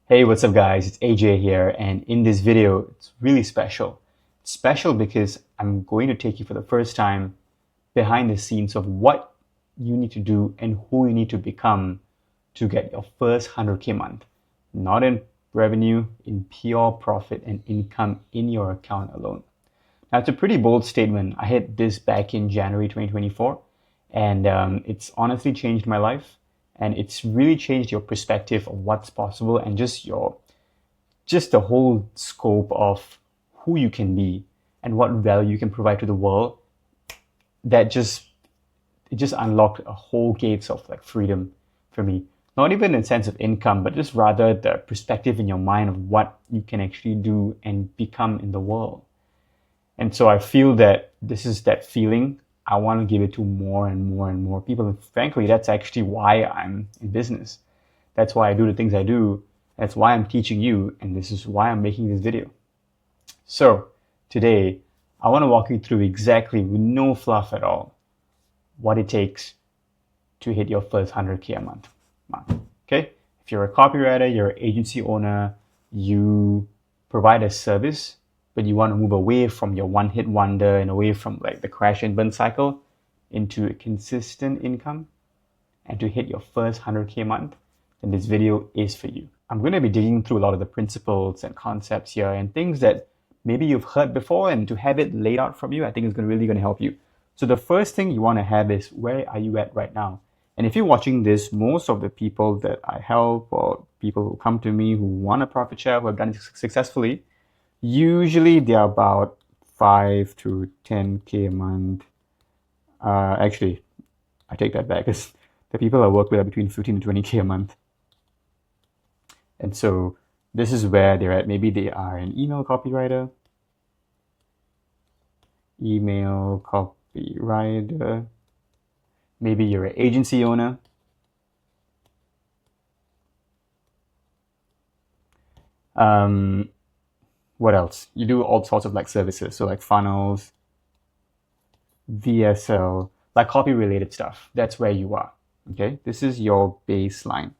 Hey, what's up guys? It's AJ here, and in this video, it's really special. It's special because I'm going to take you for the first time behind the scenes of what you need to do and who you need to become to get your first 100K month. Not in revenue, in pure profit and income in your account alone. Now, it's a pretty bold statement. I hit this back in January 2024, and it's honestly changed my life. And it's really changed your perspective of what's possible and just the whole scope of who you can be and what value you can provide to the world. That just it just unlocked a whole gates of like freedom for me. Not even in sense of income, but just rather the perspective in your mind of what you can actually do and become in the world. And so I feel that this is that feeling. I want to give it to more and more and more people. And frankly, that's actually why I'm in business. That's why I do the things I do. That's why I'm teaching you. And this is why I'm making this video. So today, I want to walk you through exactly, with no fluff at all, what it takes to hit your first 100K a month. Okay? If you're a copywriter, you're an agency owner, you provide a service, but you want to move away from your one-hit wonder and away from like the crash and burn cycle into a consistent income and to hit your first 100K month, then this video is for you. I'm going to be digging through a lot of the principles and concepts here and things that maybe you've heard before, and to have it laid out from you, I think is really going to help you. So the first thing you want to have is, where are you at right now? And if you're watching this, most of the people that I help or people who come to me who want a profit share, who have done it successfully, usually they're about 5 to 10K a month. Actually, I take that back, because the people I work with are between 15 to 20K a month. And so this is where they're at. Maybe they are an email copywriter, maybe you're an agency owner. What else? You do all sorts of like services, so like funnels, VSL, like copy related stuff. That's where you are. Okay, this is your baseline,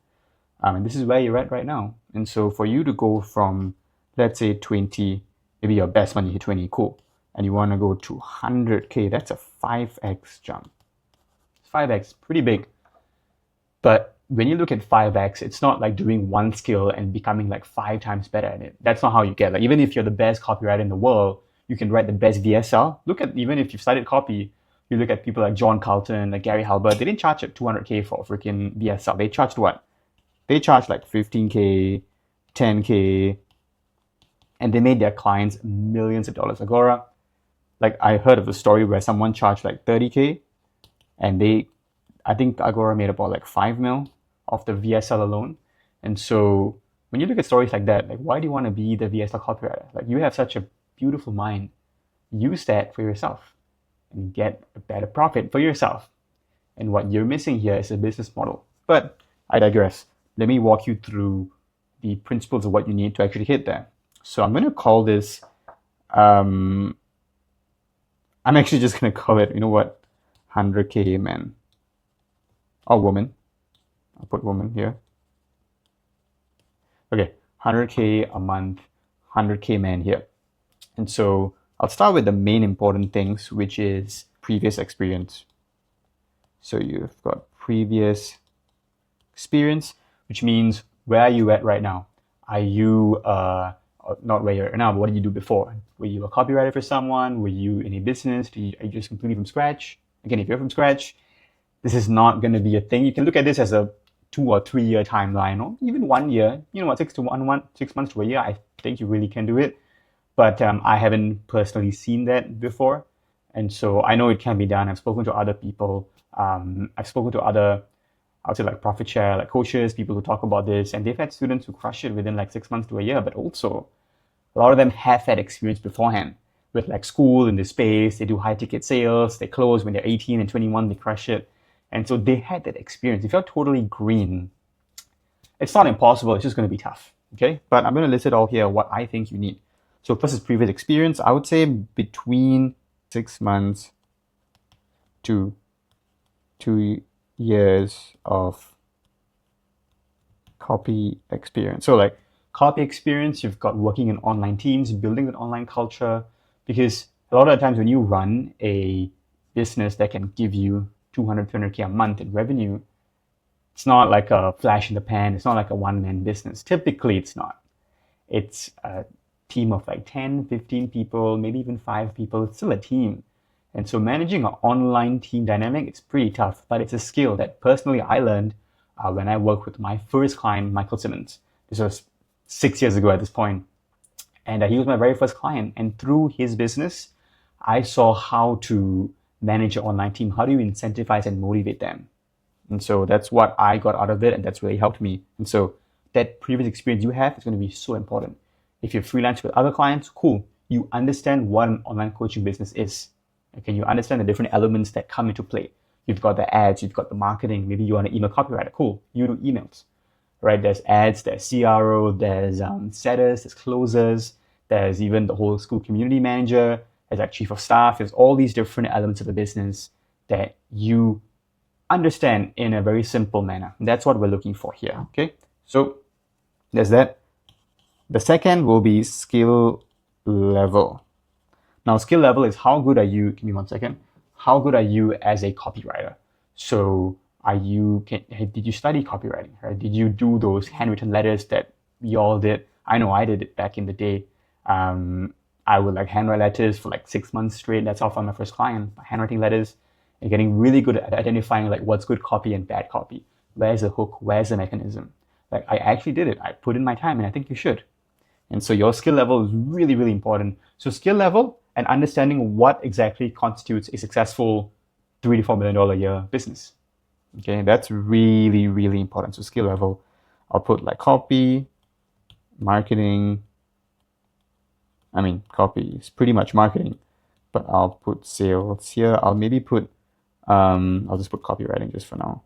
and this is where you're at right now. And so for you to go from, let's say 20, maybe your best money hit 20, cool, and you want to go to 100K, that's a 5x jump. 5x, pretty big. But when you look at 5x, it's not like doing one skill and becoming like 5 times better at it. That's not how you get. Like, even if you're the best copywriter in the world, you can write the best VSL. Look at, even if you've studied copy, you look at people like John Carlton, like Gary Halbert, they didn't charge at 200K for freaking VSL. They charged what? They charged like 15K, 10K, and they made their clients millions of dollars. Agora, like I heard of a story where someone charged like 30K, and I think Agora made about like 5 mil of the VSL alone. And so when you look at stories like that, like, why do you want to be the VSL copywriter? Like, you have such a beautiful mind. Use that for yourself and get a better profit for yourself. And what you're missing here is a business model. But I digress. Let me walk you through the principles of what you need to actually hit there. So I'm going to call this, I'm actually just going to call it, 100K man or woman. I'll put woman here. Okay, 100K a month, 100K man here. And so I'll start with the main important things, which is previous experience. So you've got previous experience, which means, where are you at right now? Are you, not where you're at now, but what did you do before? Were you a copywriter for someone? Were you in a business? Are you just completely from scratch? Again, if you're from scratch, this is not going to be a thing. You can look at this as a 2 or 3 year timeline, or even 1 year. 6 months to a year. I think you really can do it. But I haven't personally seen that before. And so I know it can be done. I've spoken to other people. I've spoken to other, I would say, like profit share, like coaches, people who talk about this. And they've had students who crush it within like 6 months to a year. But also, a lot of them have had experience beforehand with like school in this space. They do high ticket sales. They close when they're 18 and 21. They crush it. And so they had that experience. If you're totally green, it's not impossible. It's just going to be tough. Okay. But I'm going to list it all here, what I think you need. So first is previous experience. I would say between 6 months to 2 years of copy experience. So like copy experience, you've got working in online teams, building an online culture, because a lot of the times when you run a business that can give you 200, 300K a month in revenue, it's not like a flash in the pan. It's not like a one-man business. Typically, it's not. It's a team of like 10, 15 people, maybe even 5 people. It's still a team. And so managing an online team dynamic, it's pretty tough, but it's a skill that personally I learned when I worked with my first client, Michael Simmons. This was 6 years ago at this point. And he was my very first client. And through his business, I saw how to manage an online team. How do you incentivize and motivate them? And so that's what I got out of it, and that's really helped me. And so that previous experience you have is going to be so important. If you're freelance with other clients, cool. You understand what an online coaching business is. Okay, you understand the different elements that come into play. You've got the ads, you've got the marketing. Maybe you want an email copywriter. Cool. You do emails, right? There's ads, there's CRO, there's setters, there's closers, there's even the whole school community manager, there's like chief of staff. There's all these different elements of the business that you understand in a very simple manner. That's what we're looking for here. Okay, so there's that. The second will be skill level. Now, skill level is how good are you? Give me 1 second. How good are you as a copywriter? So, did you study copywriting? Right? Did you do those handwritten letters that we all did? I know I did it back in the day. I would like handwrite letters for like 6 months straight. That's how I found my first client. Handwriting letters and getting really good at identifying like what's good copy and bad copy. Where's the hook? Where's the mechanism? Like I actually did it. I put in my time, and I think you should. And so your skill level is really, really important. So skill level and understanding what exactly constitutes a successful $3 to $4 million a year business. Okay, that's really, really important. So skill level, I'll put like copy, marketing. I mean, copy is pretty much marketing, but I'll put sales here. I'll maybe put, I'll just put copywriting just for now.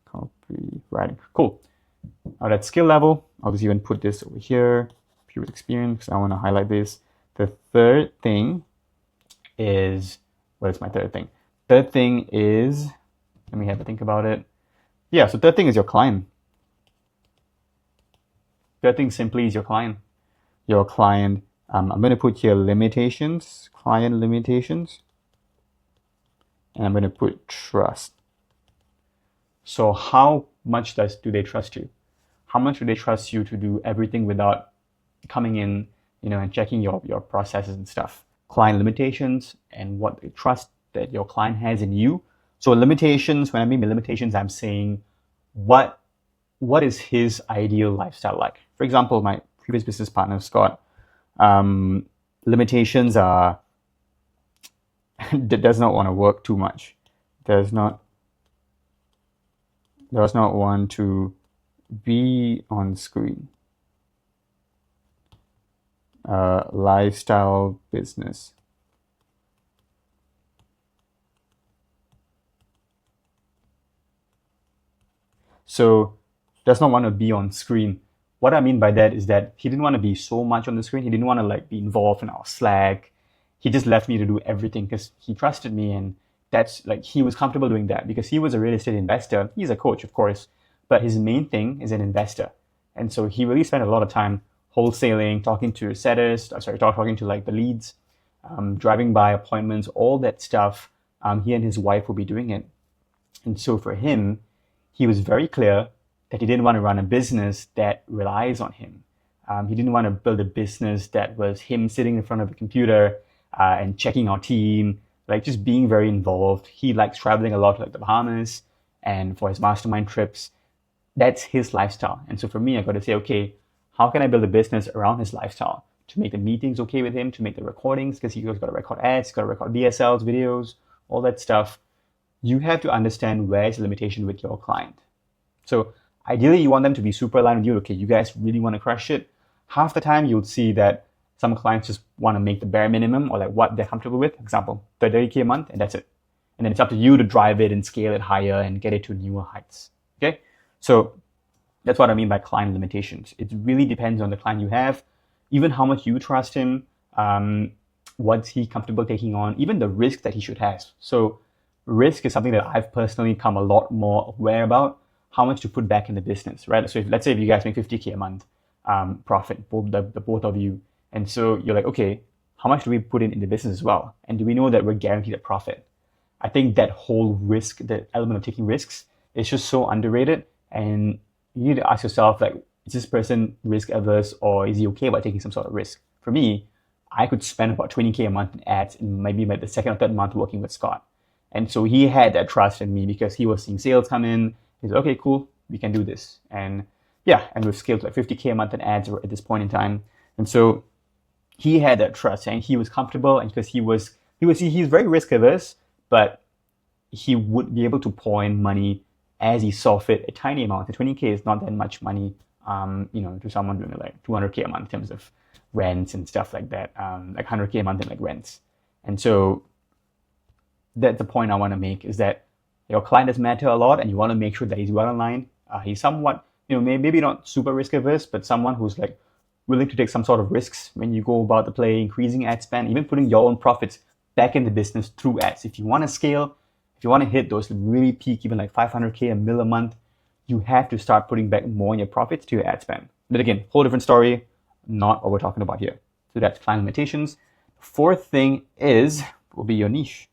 Copywriting, cool. Now that's skill level. I'll just even put this over here, previous experience, because I want to highlight this. The third thing is, what is my third thing? Third thing is, let me have a think about it. Yeah, so third thing is your client. Third thing simply is your client. Your client, I'm going to put here limitations, client limitations, and I'm going to put trust. So how much do they trust you? How much do they trust you to do everything without coming in, and checking your processes and stuff? Client limitations and what they trust that your client has in you. So limitations, when I mean limitations, I'm saying what is his ideal lifestyle like? For example, my previous business partner, Scott, limitations are does not want to work too much. Does not want to be on screen. Lifestyle business. So does not want to be on screen. What I mean by that is that he didn't want to be so much on the screen. He didn't want to like be involved in our Slack. He just left me to do everything because he trusted me, and that's like he was comfortable doing that because he was a real estate investor. He's a coach, of course, but his main thing is an investor. And so he really spent a lot of time wholesaling, talking to setters, talking to like the leads, driving by appointments, all that stuff. He and his wife will be doing it. And so for him, he was very clear that he didn't want to run a business that relies on him. He didn't want to build a business that was him sitting in front of a computer and checking our team, like just being very involved. He likes traveling a lot to like the Bahamas and for his mastermind trips. That's his lifestyle. And so for me, I got to say, okay, how can I build a business around his lifestyle to make the meetings okay with him, to make the recordings, because he's got to record ads, he's got to record VSLs, videos, all that stuff. You have to understand where's the limitation with your client. So ideally, you want them to be super aligned with you. Okay, you guys really want to crush it. Half the time, you'll see that some clients just want to make the bare minimum or like what they're comfortable with. For example, 30K a month, and that's it. And then it's up to you to drive it and scale it higher and get it to newer heights. Okay, so that's what I mean by client limitations. It really depends on the client you have, even how much you trust him, what's he comfortable taking on, even the risk that he should have. So risk is something that I've personally become a lot more aware about, how much to put back in the business, right? So let's say if you guys make 50K a month, profit, the both of you. And so you're like, okay, how much do we put in the business as well? And do we know that we're guaranteed a profit? I think that whole risk, the element of taking risks, is just so underrated. And you need to ask yourself, like, is this person risk averse or is he okay about taking some sort of risk? For me, I could spend about 20K a month in ads in maybe the second or third month working with Scott. And so he had that trust in me because he was seeing sales come in. He's like, okay, cool, we can do this. And yeah, and we've scaled to like 50K a month in ads at this point in time. And so he had that trust and he was comfortable, and because he's very risk averse, but he would be able to pour in money as he saw fit, a tiny amount. The 20K is not that much money, to someone doing like 200K a month in terms of rents and stuff like that, like 100K a month in like rents. And so that's the point I want to make, is that your client does matter a lot, and you want to make sure that he's well aligned. He's somewhat, maybe not super risk averse, but someone who's like willing to take some sort of risks when you go about the play, increasing ad spend, even putting your own profits back in the business through ads. If you want to scale, if you want to hit those really peak, even like 500K, a mil a month, you have to start putting back more in your profits to your ad spend. But again, whole different story, not what we're talking about here. So that's client limitations. Fourth thing will be your niche.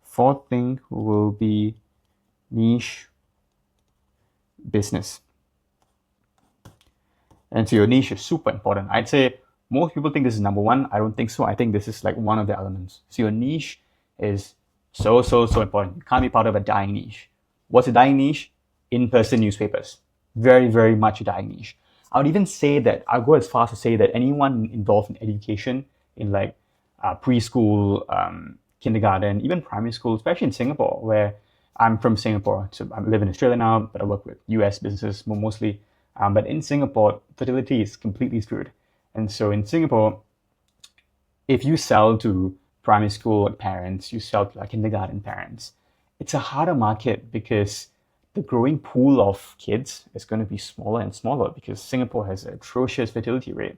Fourth thing will be niche business. And so your niche is super important. I'd say most people think this is number one. I don't think so. I think this is like one of the elements. So your niche is so important. You can't be part of a dying niche. What's a dying niche? In-person newspapers. Very, very much a dying niche. I would even say that, I'll go as far as to say that anyone involved in education, in like preschool, kindergarten, even primary school, especially in Singapore, where I'm from Singapore. So I live in Australia now, but I work with US businesses mostly. But in Singapore, fertility is completely screwed. And so in Singapore, if you sell to primary school parents, you sell to like kindergarten parents, it's a harder market because the growing pool of kids is going to be smaller and smaller because Singapore has an atrocious fertility rate.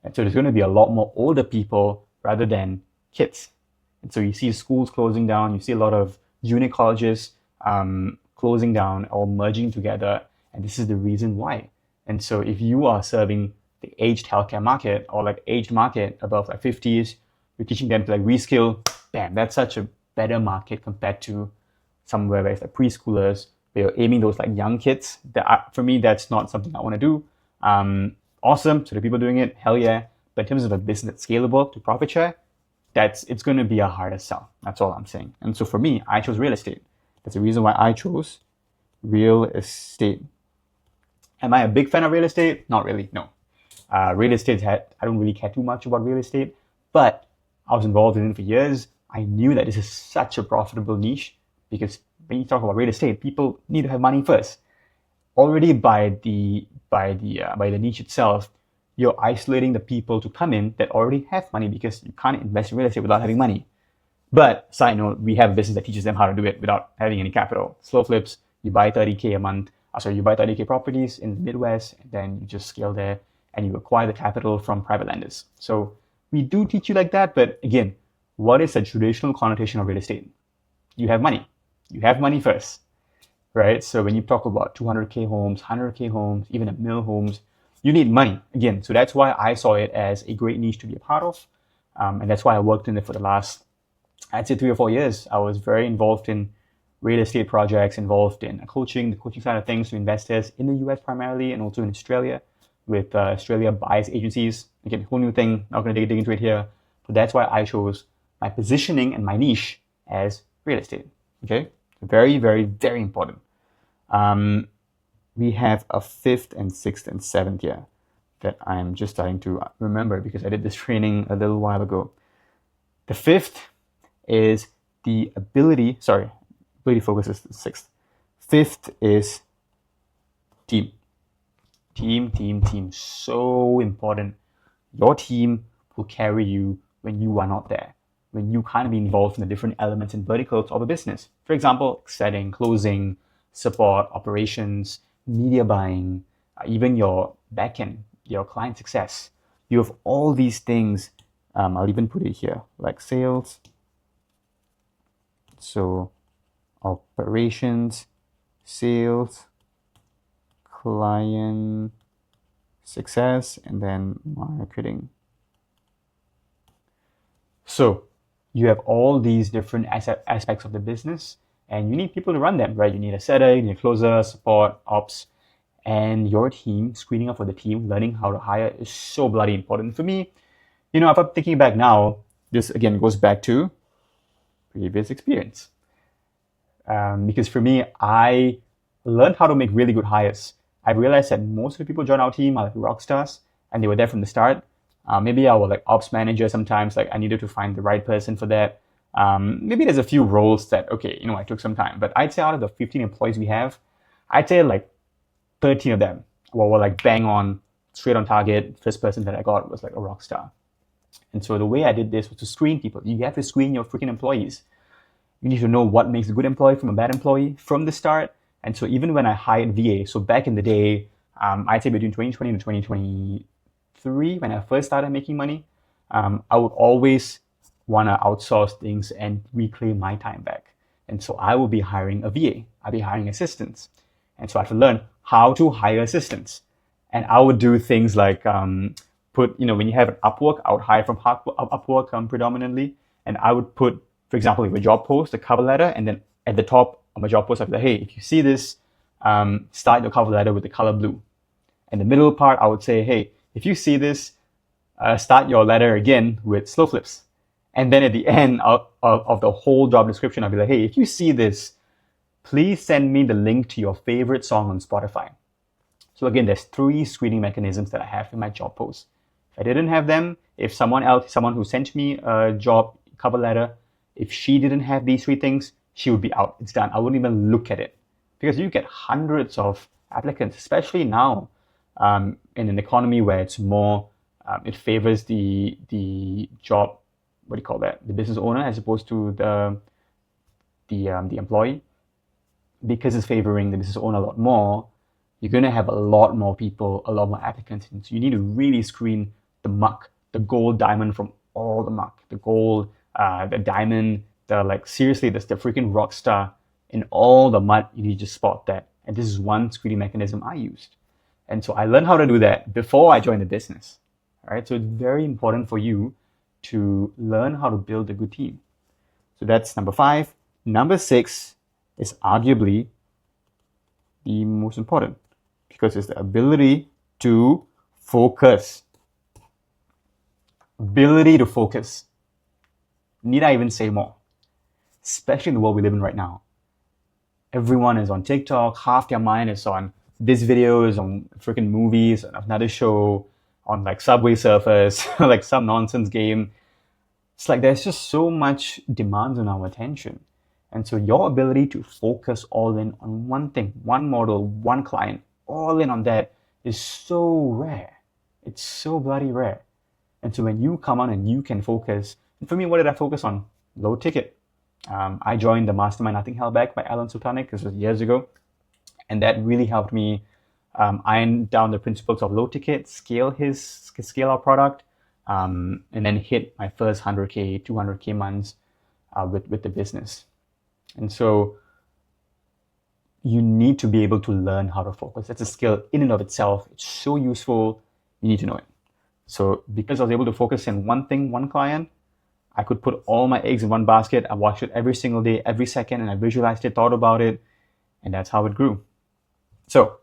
And so there's going to be a lot more older people rather than kids. And so you see schools closing down, you see a lot of junior colleges closing down or merging together. And this is the reason why. And so if you are serving the aged healthcare market or like aged market above like 50s, you're teaching them to like reskill, bam, that's such a better market compared to somewhere where it's like preschoolers, where you're aiming those like young kids. For me, that's not something I want to do. Awesome, so the people doing it, hell yeah. But in terms of a business that's scalable to profit share, it's going to be a harder sell. That's all I'm saying. And so for me, I chose real estate. That's the reason why I chose real estate. Am I a big fan of real estate? Not really, no. Real estate, I don't really care too much about real estate, but I was involved in it for years. I knew that this is such a profitable niche because when you talk about real estate, people need to have money first. Already by the niche itself, you're isolating the people to come in that already have money because you can't invest in real estate without having money. But side note, we have a business that teaches them how to do it without having any capital. Slow flips, you buy 30K a month. You buy 30K properties in the Midwest, and then you just scale there and you acquire the capital from private lenders. So we do teach you like that, but again, what is the traditional connotation of real estate? You have money. You have money first, right? So when you talk about 200K homes, 100K homes, even a mil homes, you need money. Again, so that's why I saw it as a great niche to be a part of. And that's why I worked in it for the last, I'd say 3 or 4 years. I was very involved in real estate projects, involved in the coaching side of things to investors in the US primarily, and also in Australia with Australia buyers agencies. Again, whole new thing, not going to dig into it here. But that's why I chose my positioning and my niche as real estate. Okay, very, very, very important. We have a 5th and 6th and 7th here that I'm just starting to remember because I did this training a little while ago. The 5th is the ability focus is the 6th. 5th is team. Team. So important. Your team will carry you when you are not there, when you can't be involved in the different elements and verticals of a business. For example, setting, closing, support, operations, media buying, even your backend, your client success. You have all these things. I'll even put it here, like sales. So operations, sales, client success, and then marketing. So you have all these different aspects of the business, and you need people to run them, right? You need a setter, you need a closer, support, ops, and your team, screening up for the team, learning how to hire is so bloody important. For me, if I'm thinking back now, this again goes back to previous experience. Because for me, I learned how to make really good hires. I realized that most of the people join our team are like rock stars, and they were there from the start. Maybe I was like ops manager sometimes, like I needed to find the right person for that. Maybe there's a few roles that, okay, I took some time, but I'd say out of the 15 employees we have, I'd say like 13 of them were like bang on, straight on target. First person that I got was like a rock star. And so the way I did this was to screen people. You have to screen your freaking employees. You need to know what makes a good employee from a bad employee from the start. And so even when I hired VA, so back in the day, I'd say between 2020 and 2023, when I first started making money, I would always want to outsource things and reclaim my time back. And so I would be hiring a VA. I'd be hiring assistants. And so I had to learn how to hire assistants. And I would do things like when you have an Upwork, I would hire from Upwork predominantly. And I would put, for example, if a job post, a cover letter, and then at the top of my job post, I'd be like, hey, if you see this, start your cover letter with the color blue. And the middle part, I would say, hey, if you see this, start your letter again with slow flips. And then at the end of the whole job description, I'll be like, hey, if you see this, please send me the link to your favorite song on Spotify. So again, there's 3 screening mechanisms that I have in my job post. If I didn't have them, if someone who sent me a job cover letter, if she didn't have these 3 things, she would be out. It's done. I wouldn't even look at it because you get hundreds of applicants, especially now in an economy where it's more, it favors the job, what do you call that? The business owner as opposed to the employee. Because it's favoring the business owner a lot more, you're going to have a lot more people, a lot more applicants. And so you need to really screen the muck, the gold diamond from all the muck, the gold, the diamond, seriously, that's the freaking rock star in all the mud. You need to spot that. And this is one screening mechanism I used. And so I learned how to do that before I joined the business. All right. So it's very important for you to learn how to build a good team. So that's number 5. Number 6 is arguably the most important because it's the ability to focus. Ability to focus. Need I even say more? Especially in the world we live in right now. Everyone is on TikTok. Half their mind is on this video, is on freaking movies, another show, on like Subway Surfers, like some nonsense game. It's like there's just so much demand on our attention. And so your ability to focus all in on one thing, one model, one client, all in on that is so rare. It's so bloody rare. And so when you come on and you can focus, and for me, what did I focus on? Low ticket. I joined the Mastermind Nothing Held Back by Alan Sultanic. This was years ago. And that really helped me iron down the principles of low ticket, scale our product, and then hit my first 100K, 200K months with the business. And so you need to be able to learn how to focus. That's a skill in and of itself. It's so useful. You need to know it. So because I was able to focus on one thing, one client, I could put all my eggs in one basket. I watched it every single day, every second, and I visualized it, thought about it, and that's how it grew. So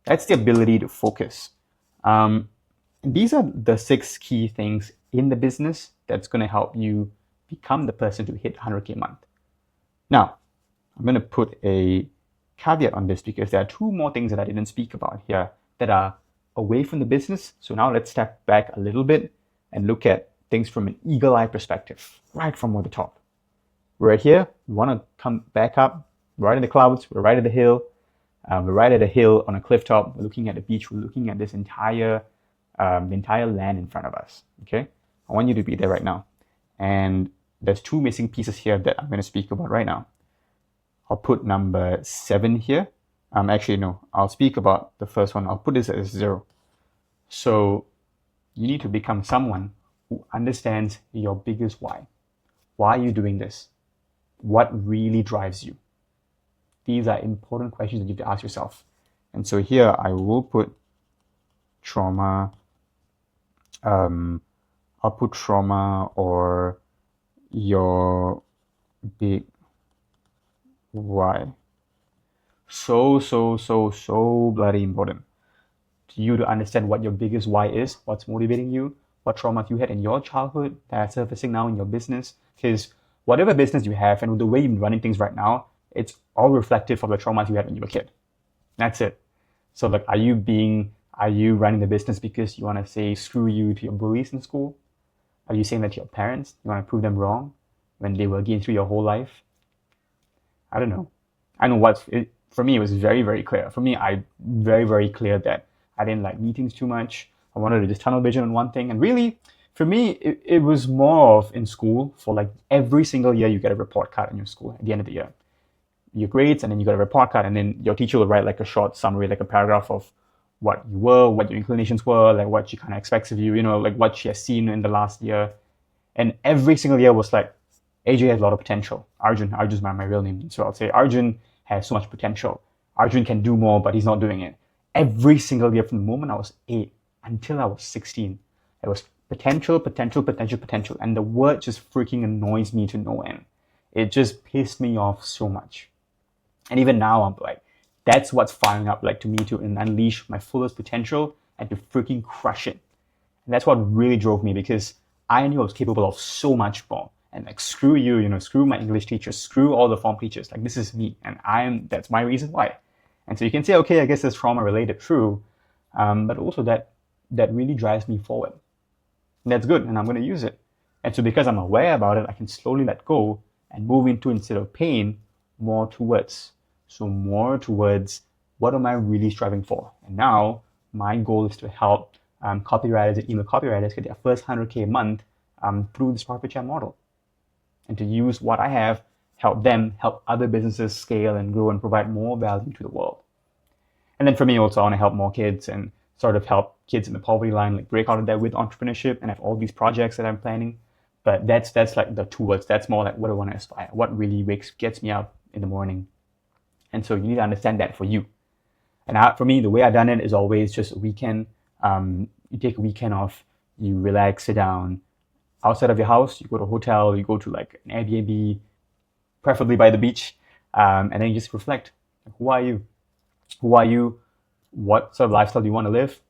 that's the ability to focus. These are the 6 key things in the business that's going to help you become the person to hit 100K a month. Now, I'm going to put a caveat on this because there are 2 more things that I didn't speak about here that are away from the business. So now let's step back a little bit and look at things from an eagle eye perspective, right from the top. Right here, we want to come back up, right in the clouds, we're right at the hill. We're right at a hill on a cliff top. We're looking at the beach. We're looking at this entire land in front of us. Okay, I want you to be there right now. And there's 2 missing pieces here that I'm going to speak about right now. I'll put number 7 here. Actually, no, I'll speak about the first one. I'll put this as 0. So you need to become someone who understands your biggest why. Why are you doing this? What really drives you? These are important questions that you have to ask yourself. And so here I will put trauma. I'll put trauma or your big why. So bloody important to you to understand what your biggest why is, what's motivating you, what traumas you had in your childhood that are surfacing now in your business. Because whatever business you have and the way you're running things right now, it's all reflective of the traumas you had when you were a kid. That's it. So like, are you running the business because you want to say screw you to your bullies in school? Are you saying that to your parents? You want to prove them wrong when they were against you your whole life? I don't know. I know for me, it was very, very clear. For me, very clear that I didn't like meetings too much. I wanted to just tunnel vision on one thing. And really, for me, it was more of in school for like every single year you get a report card in your school at the end of the year. Your grades, and then you got a report card, and then your teacher will write like a short summary, like a paragraph of what you were, what your inclinations were, like what she kind of expects of you, like what she has seen in the last year. And every single year was like, AJ has a lot of potential. Arjun's my real name. So I'll say Arjun has so much potential. Arjun can do more, but he's not doing it. Every single year from the moment I was 8 until I was 16, it was potential. And the word just freaking annoys me to no end. It just pissed me off so much. And even now, I'm like, that's what's firing up like to me to unleash my fullest potential and to freaking crush it. And that's what really drove me, because I knew I was capable of so much more. And like, screw you, screw my English teachers, screw all the form teachers. Like, this is me, and that's my reason why. And so you can say, okay, I guess it's trauma related, true, but also that really drives me forward. And that's good, and I'm going to use it. And so because I'm aware about it, I can slowly let go and move into, instead of pain, more towards. So more towards, what am I really striving for? And now my goal is to help copywriters and email copywriters get their first 100K a month through this profit share model. And to use what I have, help other businesses scale and grow and provide more value to the world. And then for me also, I want to help more kids and sort of help kids in the poverty line like break out of that with entrepreneurship, and I have all these projects that I'm planning. But that's like the towards. That's more like what I want to aspire, what really gets me up in the morning. And so you need to understand that for you. And for me, the way I've done it is always just a weekend. You take a weekend off, you relax, sit down outside of your house, you go to a hotel, you go to like an Airbnb, preferably by the beach, and then you just reflect. Who are you? Who are you? What sort of lifestyle do you want to live?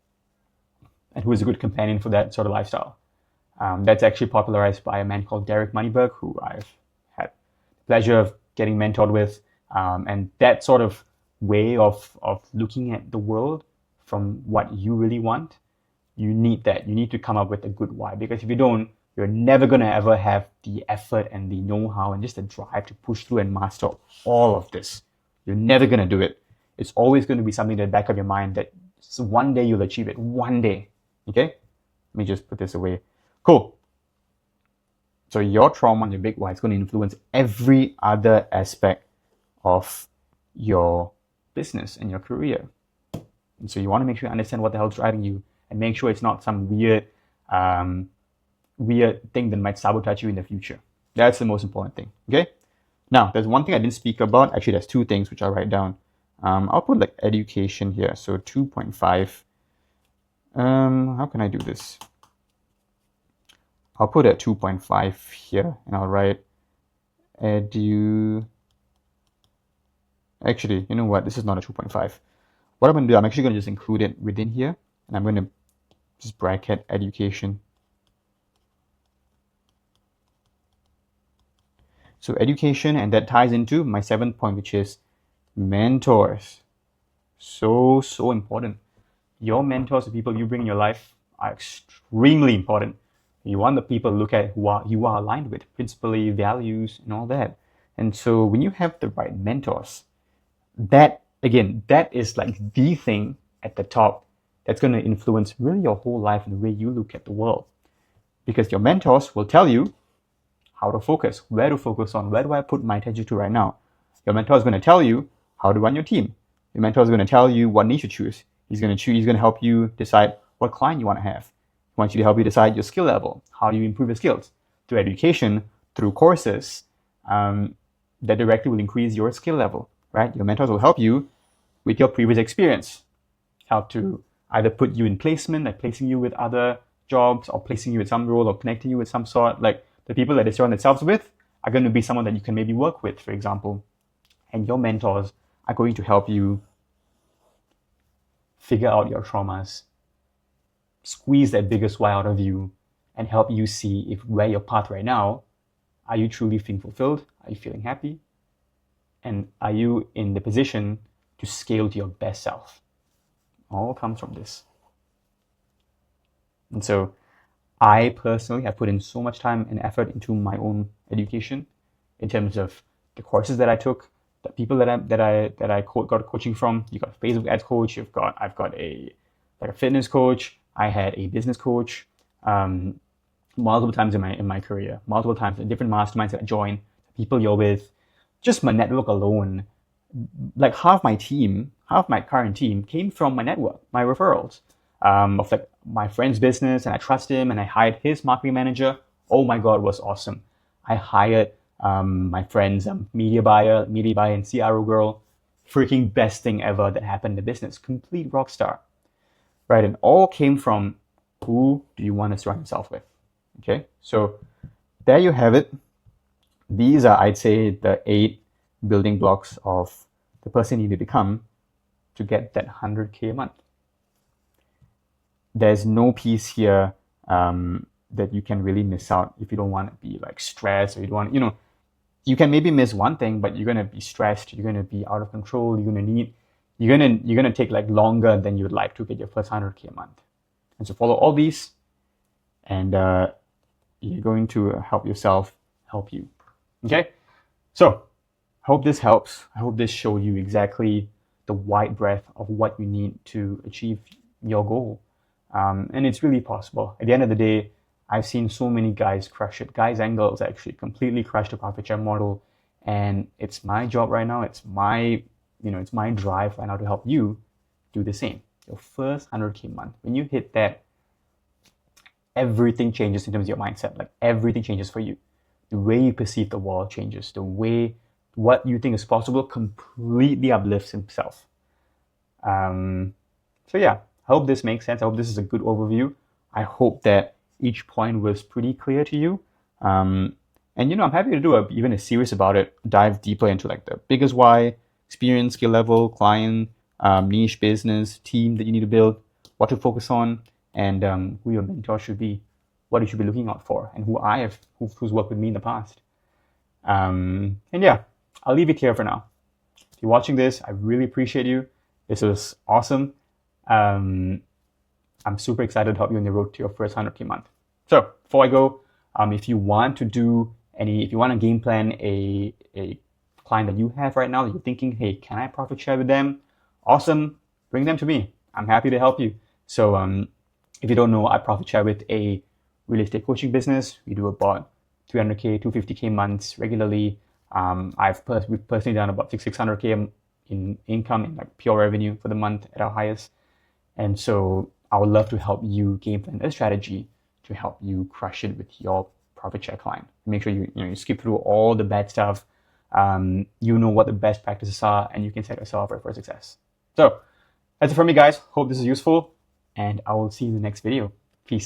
And who is a good companion for that sort of lifestyle? That's actually popularized by a man called Derek Moneyberg, who I've had the pleasure of getting mentored with. And that sort of way of looking at the world from what you really want, you need that. You need to come up with a good why, because if you don't, you're never going to ever have the effort and the know-how and just the drive to push through and master all of this. You're never going to do it. It's always going to be something in the back of your mind that one day you'll achieve it. One day. Okay? Let me just put this away. Cool. So your trauma and your big why is going to influence every other aspect of your business and your career. And so you want to make sure you understand what the hell is driving you, and make sure it's not some weird thing that might sabotage you in the future. That's the most important thing. Okay? Now, there's one thing I didn't speak about. Actually, there's two things which I'll write down. I'll put like education here. So 2.5. How can I do this? I'll put a 2.5 here, and I'll write Actually, you know what? This is not a 2.5. What I'm going to do, I'm actually going to just include it within here, and I'm going to just bracket education. So education, and that ties into my 7th point, which is mentors. So important. Your mentors, the people you bring in your life, are extremely important. You want the people to look at who you are aligned with, principally, values, and all that. And so when you have the right mentors, that is like the thing at the top that's going to influence really your whole life and the way you look at the world. Because your mentors will tell you how to focus, where to focus on, where do I put my attention to right now. Your mentor is going to tell you how to run your team. Your mentor is going to tell you what niche to choose. He's going to help you decide what client you want to have. He wants you to help you decide your skill level. How do you improve your skills? Through education, through courses that directly will increase your skill level, right? Your mentors will help you with your previous experience, help to either put you in placement, like placing you with other jobs or placing you with some role or connecting you with some sort. Like the people that they surround themselves with are going to be someone that you can maybe work with, for example. And your mentors are going to help you figure out your traumas, squeeze that biggest why out of you, and help you see if where your path right now, are you truly feeling fulfilled? Are you feeling happy? And are you in the position to scale to your best self? All comes from this. And so I personally have put in so much time and effort into my own education in terms of the courses that I took, the people that I got coaching from. You got a Facebook ads coach. I've got a fitness coach. I had a business coach multiple times in my career, multiple times in different masterminds that I joined, the people you're with, just my network alone. Like half my current team came from my network, my referrals, of like my friend's business, and I trust him, and I hired his marketing manager. Oh my God, it was awesome. I hired my friend's media buyer and CRO girl. Freaking best thing ever that happened in the business. Complete rock star, right? And all came from who do you want to surround yourself with? Okay, so there you have it. These are, I'd say, the 8 building blocks of the person you need to become to get that 100K a month. There's no piece here that you can really miss out if you don't want to be like stressed, or you don't want, you can maybe miss one thing, but you're gonna be stressed, you're gonna be out of control, you're gonna take like longer than you would like to get your first 100K a month. And so follow all these, and you're going to help yourself help you. Okay, so I hope this helps. I hope this showed you exactly the wide breadth of what you need to achieve your goal. And it's really possible. At the end of the day, I've seen so many guys crush it. Guys and girls actually completely crush the profit share model. And it's my job right now. It's my drive right now to help you do the same. Your first 100K month. When you hit that, everything changes in terms of your mindset. Like everything changes for you. The way you perceive the world changes. The way what you think is possible completely uplifts himself. So yeah, I hope this makes sense. I hope this is a good overview. I hope that each point was pretty clear to you. And I'm happy to do even a series about it, dive deeper into like the biggest why, experience, skill level, client, niche, business, team that you need to build, what to focus on, and who your mentor should be, what you should be looking out for, and who's worked with me in the past. And yeah, I'll leave it here for now. If you're watching this, I really appreciate you. This was awesome. I'm super excited to help you on the road to your first 100K month. So before I go, if you want to game plan a client that you have right now that you're thinking, hey, can I profit share with them? Awesome. Bring them to me. I'm happy to help you. So if you don't know, I profit share with a real estate coaching business. We do about 300K, 250K months regularly. We've personally done about 600K in income, in like pure revenue for the month at our highest. And so I would love to help you game plan a strategy to help you crush it with your profit share client. Make sure you skip through all the bad stuff. You know what the best practices are, and you can set yourself up for success. So that's it for me, guys. Hope this is useful, and I will see you in the next video. Peace.